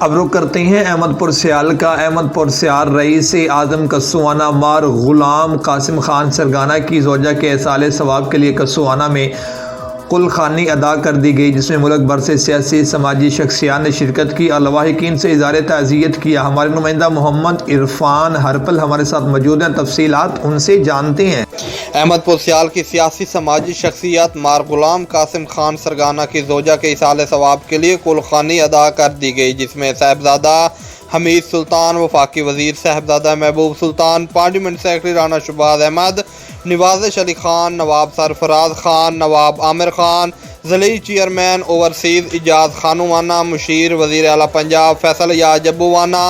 اب رخ کرتے ہیں احمد پور سیال کا۔ احمد پور سیال رئیس اعظم کسوانہ مار غلام قاسم خان سرگانہ کی زوجہ کے ایصال ثواب کے لیے کسوانہ میں قلخانی ادا کر دی گئی، جس میں ملک بھر سے سیاسی سماجی شخصیات نے شرکت کی اور لواحقین سے اظہار تعزیت کیا۔ ہمارے نمائندہ محمد عرفان ہرپل ہمارے ساتھ موجود ہیں، تفصیلات ان سے جانتے ہیں۔ احمد پور سیال کی سیاسی سماجی شخصیت مار غلام قاسم خان سرگانہ کی زوجہ کے ایصال ثواب کے لیے قلخانی ادا کر دی گئی، جس میں صاحبزادہ حمید سلطان، وفاقی وزیر صاحبزادہ محبوب سلطان، پارلیمنٹ سیکرٹری رانا شہباز احمد، نوازش علی خان، نواب سرفراز خان، نواب عامر خان، ضلعی چیئرمین اوورسیز اجاز خانوانہ، مشیر وزیر اعلیٰ پنجاب فیصل یاج جبوانہ،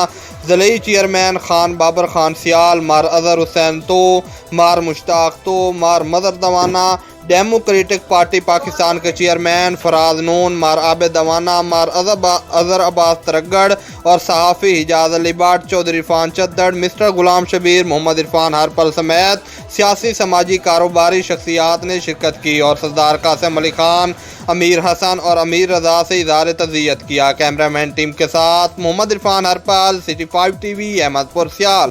ضلعی چیئرمین خان بابر خان سیال، مار اظہر حسین تو، مار مشتاق تو، مار مظہر دوانہ، ڈیموکریٹک پارٹی پاکستان کے چیئرمین فراز نون، مار عابد دوانہ، مار اظہر عباس ترگڑ اور صحافی حجاز علی بٹ، چودھری عرفان چدڑ، مسٹر غلام شبیر، محمد عرفان ہرپل سمیت سیاسی سماجی کاروباری شخصیات نے شرکت کی اور سردار قاسم علی خان، امیر حسن اور امیر رضا سے اظہار تعزیت کیا۔ کیمرہ مین ٹیم کے ساتھ Muhammad Irfan Harpal, city 5 T V, Ahmedpur سیال۔